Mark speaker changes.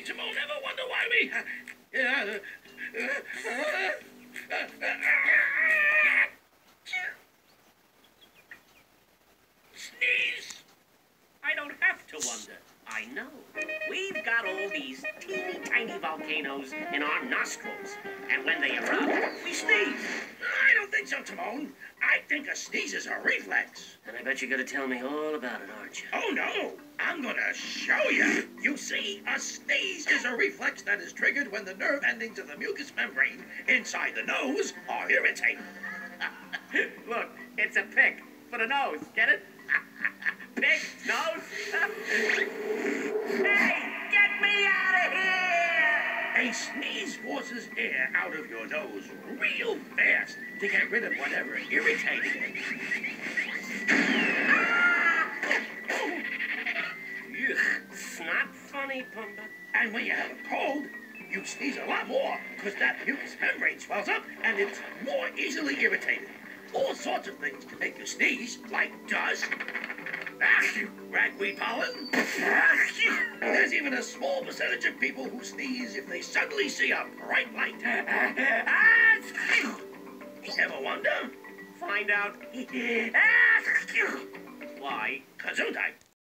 Speaker 1: me, Timon. Never wonder why we... Sneeze. I don't have to wonder. I know. We've got all these teeny tiny volcanoes in our nostrils. And when they erupt, we sneeze. I don't think so, Timon. I think a sneeze is a reflex. And I bet you're going to tell me all about it, aren't you? Oh, no. I'm going to show you. You see, a sneeze is a reflex that is triggered when the nerve endings of the mucous membrane inside the nose are irritated. Look, it's a pick for the nose. Get it? Pick, nose. Hey, get me out of here! A sneeze forces air out of your nose real fast to get rid of whatever irritating it. It's not funny, Pumbaa. And when you have a cold, you sneeze a lot more because that mucous membrane swells up and it's more easily irritated. All sorts of things can make you sneeze, like dust, ragweed pollen. There's even a small percentage of people who sneeze if they suddenly see a bright light. Ever wonder? Find out. Why? Gesundheit.